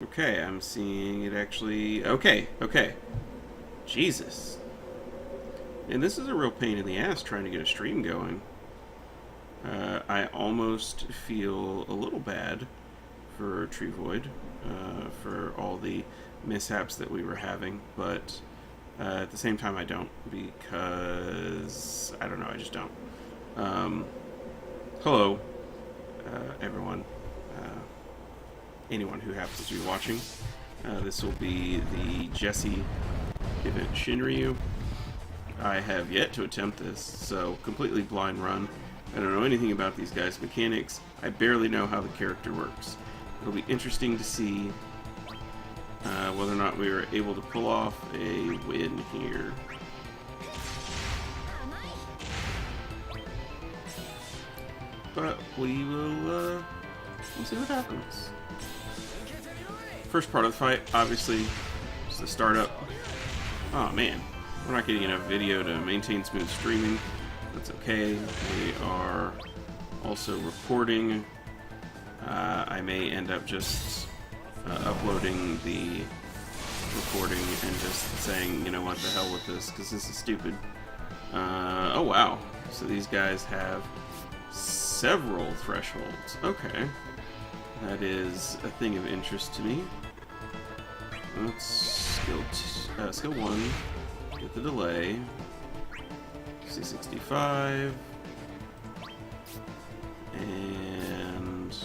Okay, I'm seeing it actually... Okay. Jesus. And this is a real pain in the ass trying to get a stream going. I almost feel a little bad for Treevoid, for all the mishaps that we were having, but at the same time I don't, because... I don't know, I just don't. Hello, everyone. Anyone who happens to be watching. This will be the Jessie event Shinryu. I have yet to attempt this, so completely blind run. I don't know anything about these guys' mechanics. I barely know how the character works. It'll be interesting to see whether or not we are able to pull off a win here. But we will we'll see what happens. First part of the fight, obviously, is the startup. Oh man, we're not getting enough video to maintain smooth streaming. That's okay. We are also recording. I may end up just uploading the recording and just saying, you know what, the hell with this, because this is stupid. Oh wow, so these guys have several thresholds. Okay. That is a thing of interest to me. Let's skill 1, get the delay, C65, and...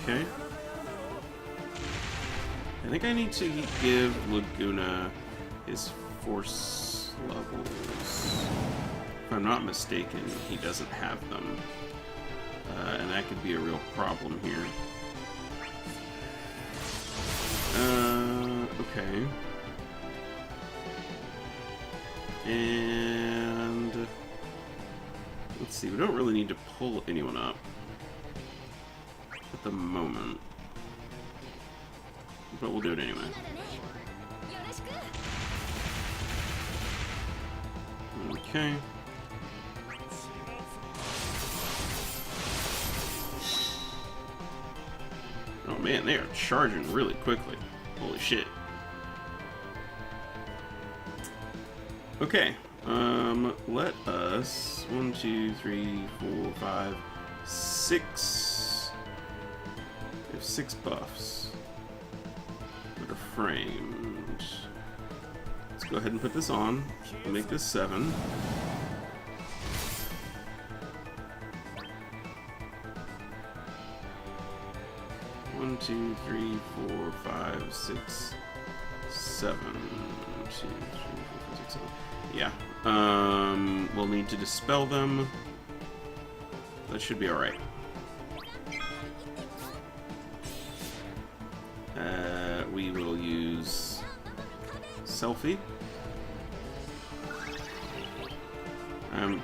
okay. I think I need to give Laguna his force levels. If I'm not mistaken, he doesn't have them. And that could be a real problem here. Okay. And... let's see, we don't really need to pull anyone up at the moment. But we'll do it anyway. Okay. Oh man, they are charging really quickly. Holy shit. Okay, let us 1, 2, 3, 4, 5, 6. We have 6 buffs that are framed. Let's go ahead and put this on. We'll make this 7. One, 2, 3, 4, 5, 6, 7. 2, 3, 4, 5, 6, 7. Yeah. We'll need to dispel them. That should be alright. We will use Selfie. I'm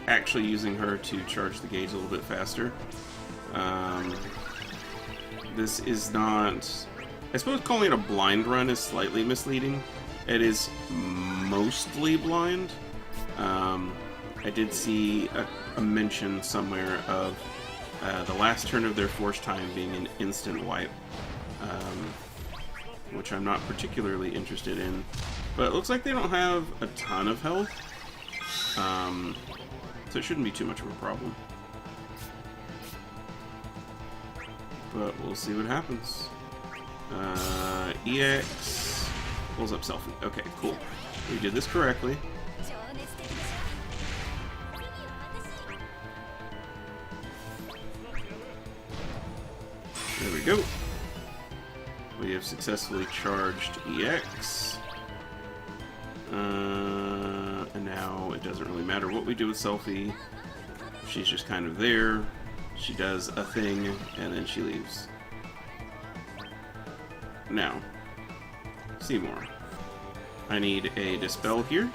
actually using her to charge the gauge a little bit faster. This is not... I suppose calling it a blind run is slightly misleading. It is mostly blind. I did see a mention somewhere of the last turn of their force time being an instant wipe, which I'm not particularly interested in. But it looks like they don't have a ton of health, so it shouldn't be too much of a problem. But we'll see what happens. EX pulls up Selfie. Okay, cool. We did this correctly. There we go. We have successfully charged EX. And now it doesn't really matter what we do with Selfie. She's just kind of there. She does a thing, and then she leaves. Now, Seymour. I need a Dispel here.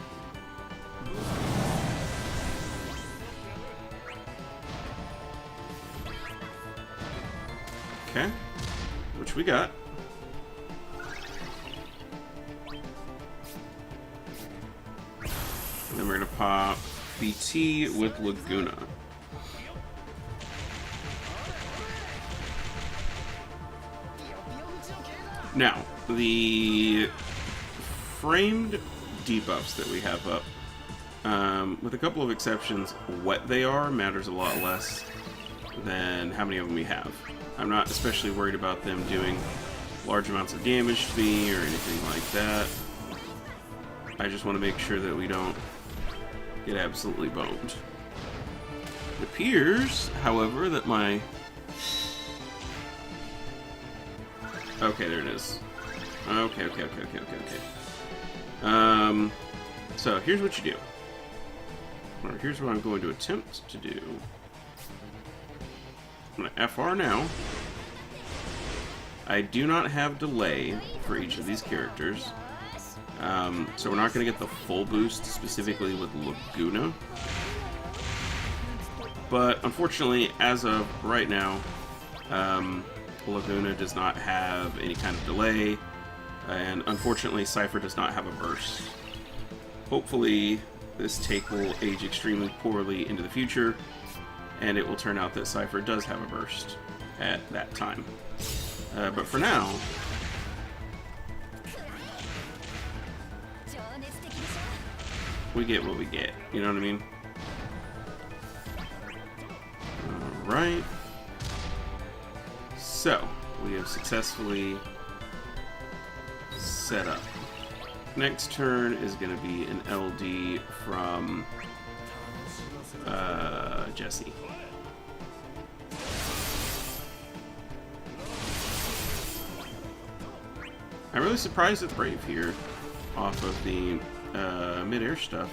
Okay. Which we got. And then we're going to pop BT with Laguna. Now, the framed debuffs that we have up, with a couple of exceptions, what they are matters a lot less than how many of them we have. I'm not especially worried about them doing large amounts of damage to me or anything like that. I just want to make sure that we don't get absolutely boned. It appears, however, that my... Okay, there it is. Okay. So here's what you do. Or here's what I'm going to attempt to do. I'm going to FR now. I do not have delay for each of these characters. So we're not going to get the full boost specifically with Laguna. But unfortunately, as of right now, Laguna does not have any kind of delay. And unfortunately, Cypher does not have a burst. Hopefully, this take will age extremely poorly into the future, and it will turn out that Cypher does have a burst at that time. But for now, we get what we get. You know what I mean? Alright. So, we have successfully set up. Next turn is going to be an LD from Jessie. I'm really surprised at Brave here off of the mid-air stuff.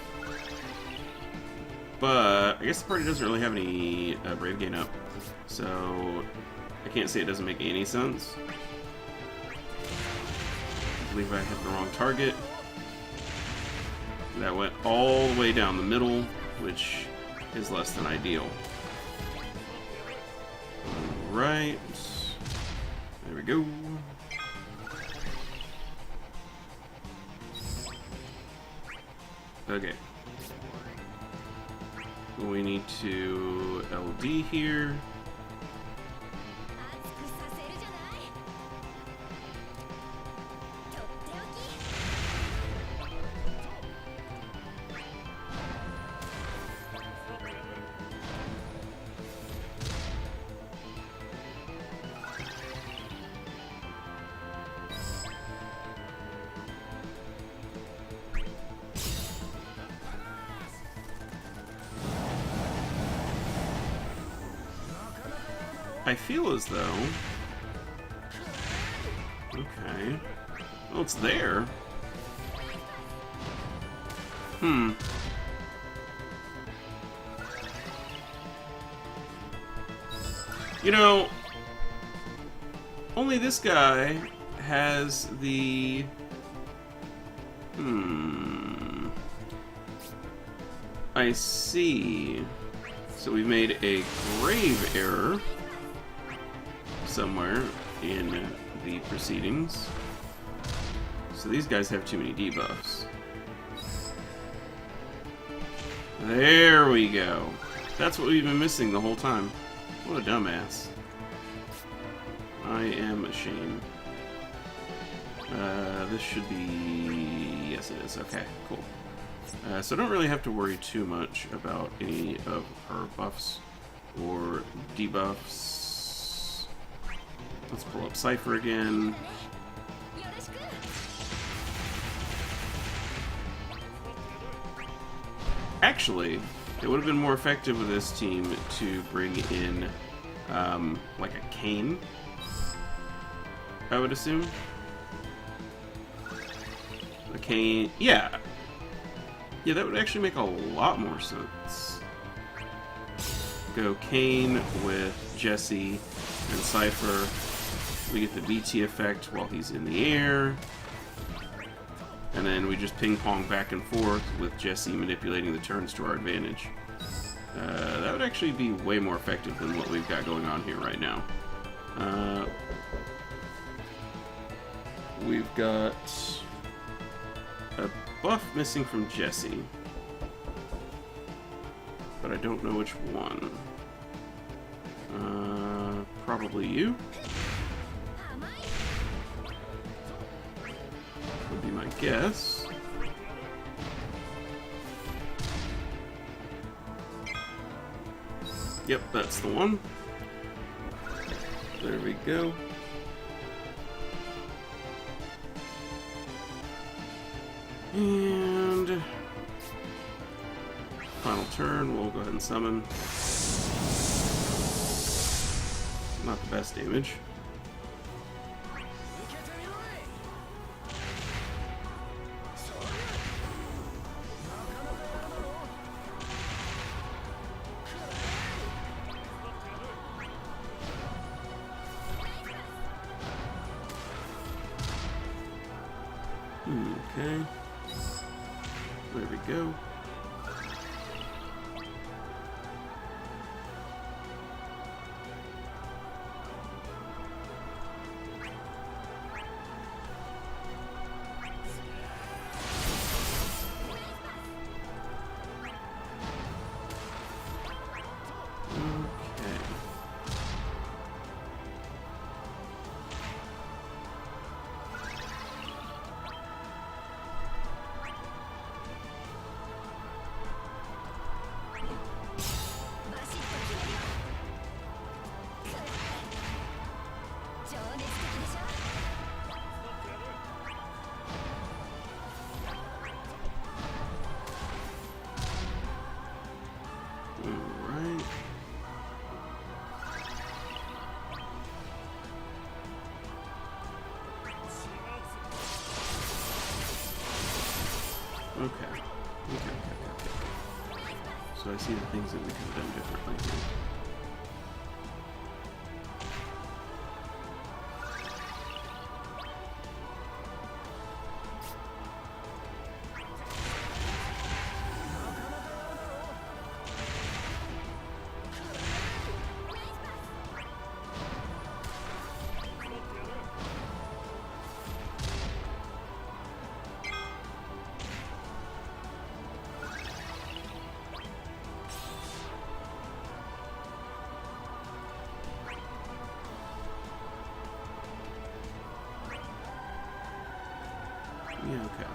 But I guess the party doesn't really have any Brave gain up, so I can't say it doesn't make any sense. I believe I hit the wrong target. That went all the way down the middle, which is less than ideal. Alright. There we go. Okay. We need to LD here. I feel as though... Okay. Well, it's there. You know, only this guy has the... I see. So we made a grave error somewhere in the proceedings. So these guys have too many debuffs. There we go. That's what we've been missing the whole time. What a dumbass. I am ashamed. This should be... Yes, it is. Okay, cool. So I don't really have to worry too much about any of her buffs or debuffs. Let's pull up Cypher again. Actually, it would have been more effective with this team to bring in, like a cane, I would assume. A cane, yeah. Yeah, that would actually make a lot more sense. Go cane with Jessie and Cypher. We get the BT effect while he's in the air. And then we just ping-pong back and forth with Jessie manipulating the turns to our advantage. That would actually be way more effective than what we've got going on here right now. We've got a buff missing from Jessie. But I don't know which one. Probably you? guess. Yep, that's the one. There we go. And final turn, we'll go ahead and summon. Not the best damage. Okay. There we go. Okay. So I see the things that we could have done differently here. Yeah, okay.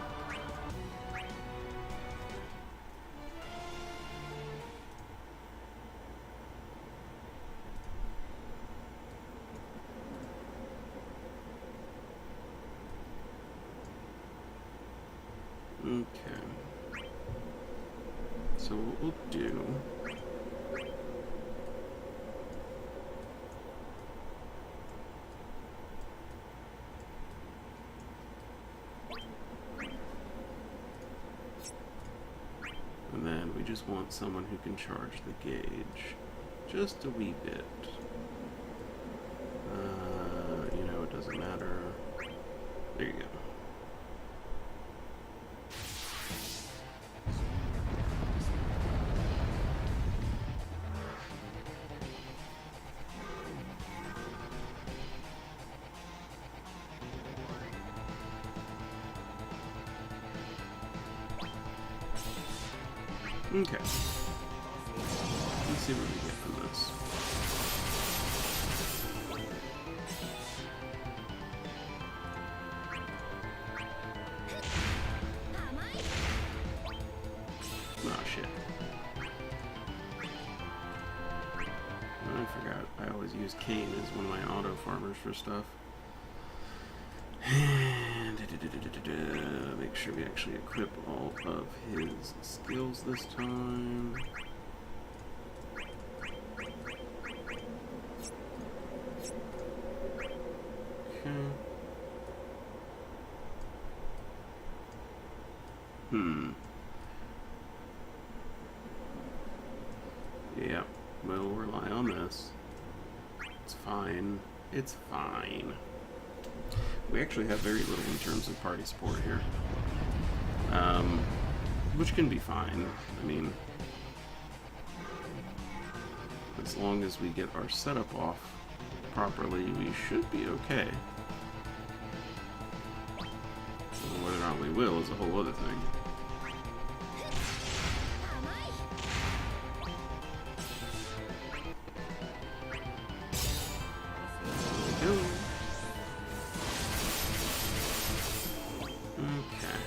Okay. So what we'll do... And then we just want someone who can charge the gauge just a wee bit. You know, it doesn't matter. There you go. Okay. Let's see what we get from this. Oh shit. I forgot. I always use Kane as one of my auto farmers for stuff. Make sure we actually equip all of his skills this time. Okay. Yeah, we'll rely on this. It's fine. It's fine. We actually have very little in terms of party support here. Which can be fine. I mean, as long as we get our setup off properly, we should be okay. Whether or not we will is a whole other thing. There we go. Okay.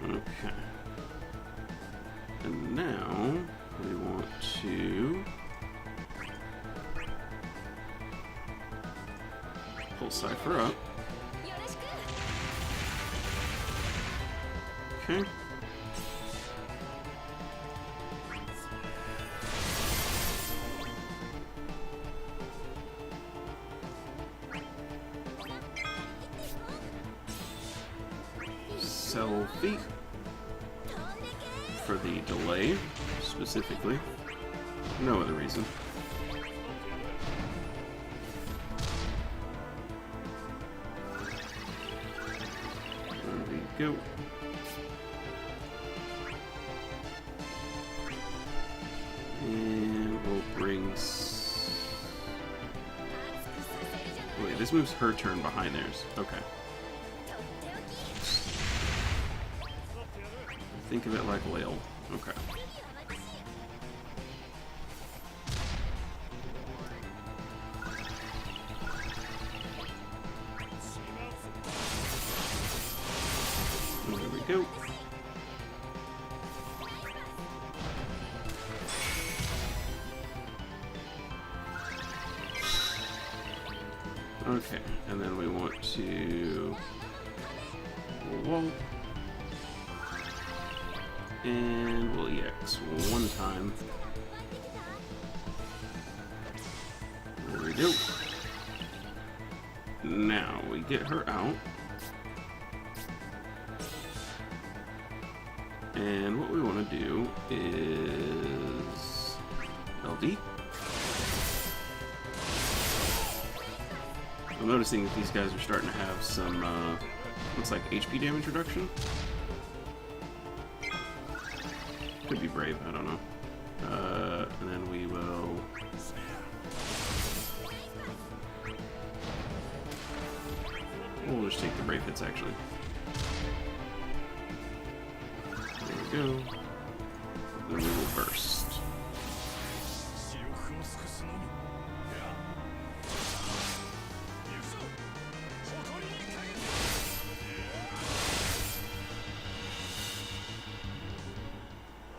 Okay. And now we want to pull Cypher up. Okay. Selfie for the delay, specifically. No other reason. There we go. And we'll bring... Wait, this moves her turn behind theirs. Okay. Think of it like Lail. Okay. There we go. Okay, and then we want to... Whoa. And we'll EX one time. There we go. Now we get her out. And what we want to do is LD. I'm noticing that these guys are starting to have some, looks like HP damage reduction. Could be brave, I don't know. And then we will... We'll just take the brave hits, actually. There we go. Then we will burst.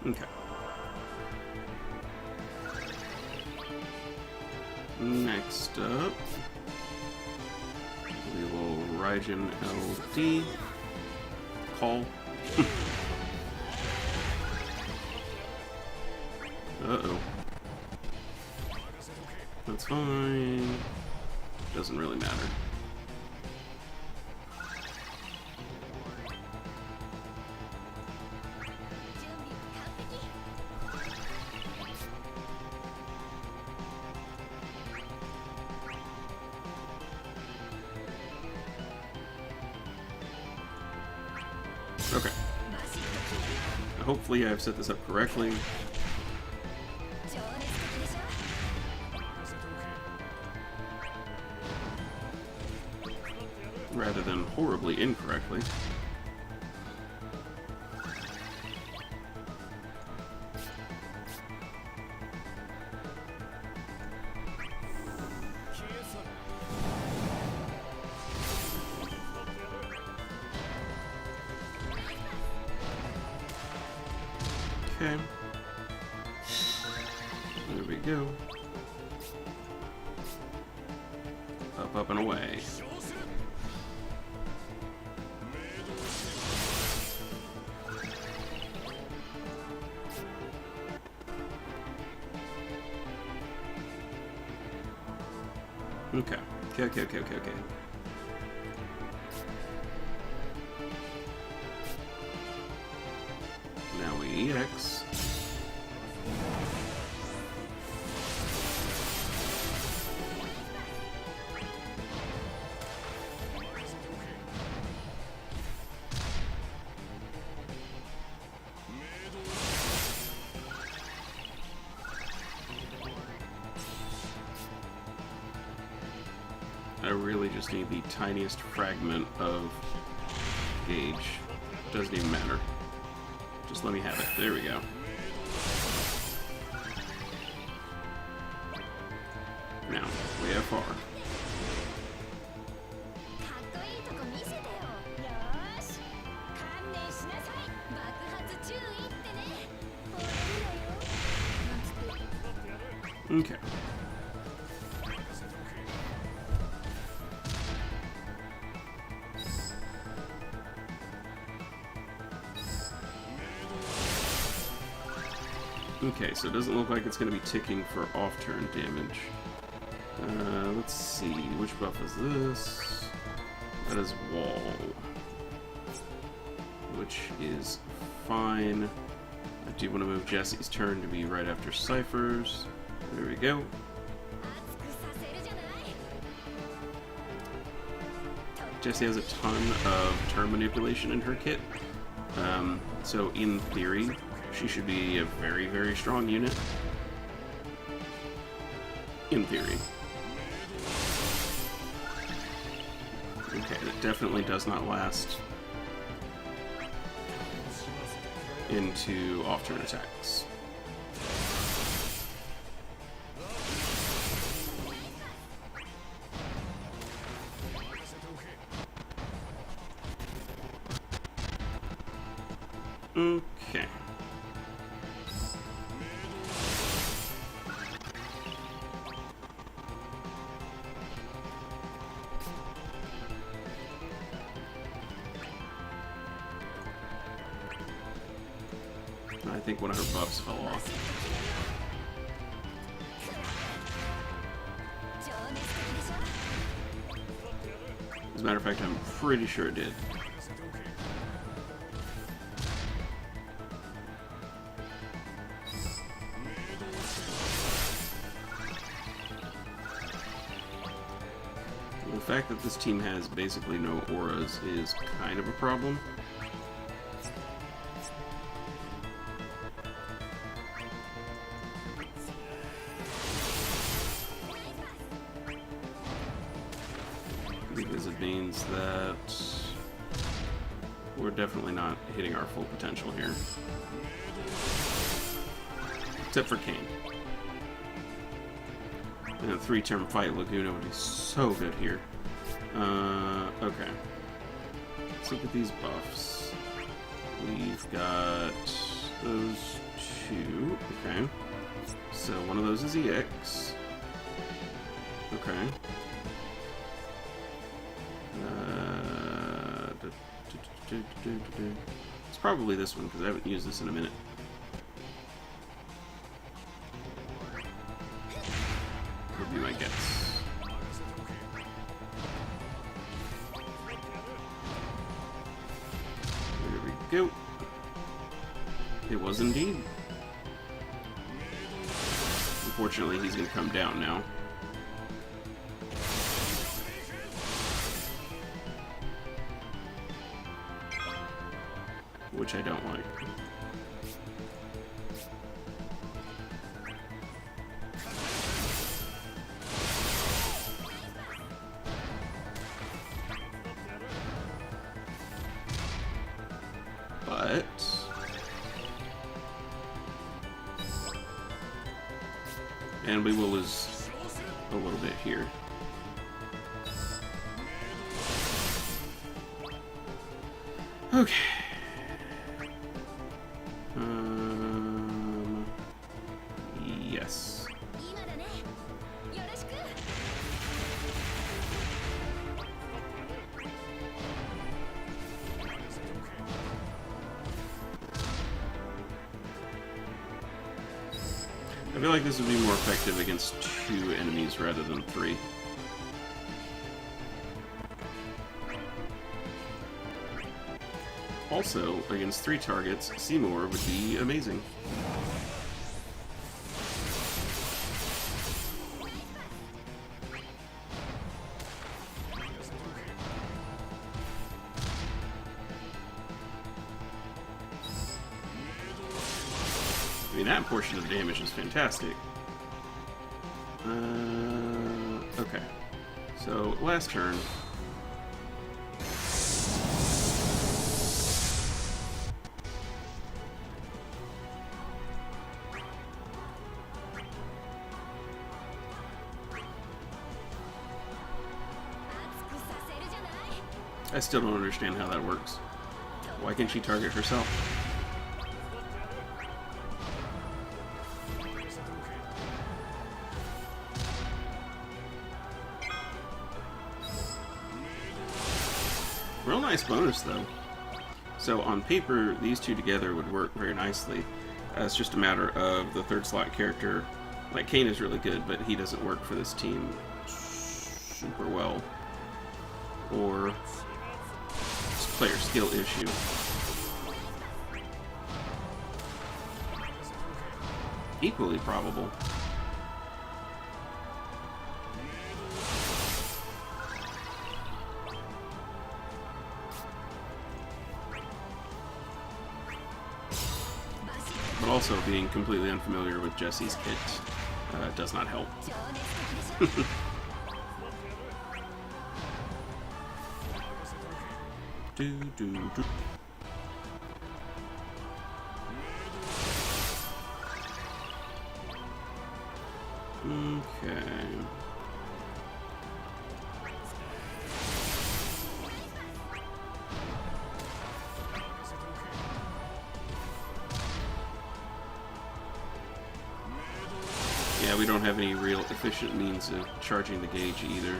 Okay. Next up, we will Raijin LD. Call. Uh-oh. That's fine. Doesn't really matter. Okay. Hopefully I've set this up correctly. Rather than horribly incorrectly. Okay. There we go. Up, up, and away. Okay. Okay. Now we EX. I really just need the tiniest fragment of gauge. Doesn't even matter. Just let me have it. There we go. Now, we have far. Okay. Okay, so it doesn't look like it's going to be ticking for off-turn damage. Let's see, which buff is this? That is Wall. Which is fine. I do want to move Jessie's turn to be right after Cypher's. There we go. Jessie has a ton of turn manipulation in her kit. So in theory, she should be a very, very strong unit. In theory. Okay, that definitely does not last into off-turn attacks. Okay. I think one of her buffs fell off. As a matter of fact, I'm pretty sure it did. The fact that this team has basically no auras is kind of a problem. Because it means that we're definitely not hitting our full potential here. Except for Kane. In a 3-turn fight, Laguna would be so good here. Okay. Let's look at these buffs. We've got those two. Okay. So one of those is EX. Okay. It's probably this one because I haven't used this in a minute. Would be my guess. There we go. It was indeed. Unfortunately, he's going to come down now. Which I don't like. But and we will lose a little bit here. Okay. Yes. I feel like this would be more effective against 2 enemies rather than 3. Also, against 3 targets, Seymour would be amazing. I mean, that portion of the damage is fantastic. Okay. So, last turn. I still don't understand how that works. Why can't she target herself? nice bonus, though. So on paper, these two together would work very nicely. It's just a matter of the third slot character. Like, Kane is really good, but he doesn't work for this team super well. Or it's a player skill issue. Equally probable. But also being completely unfamiliar with Jessie's kit does not help. Okay. Yeah, we don't have any real efficient means of charging the gauge either,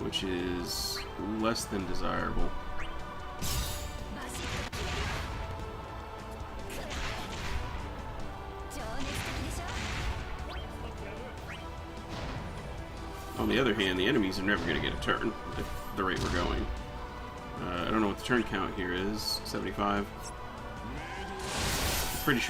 which is less than desirable. On the other hand, the enemies are never going to get a turn at the rate we're going. I don't know what the turn count here is. 75.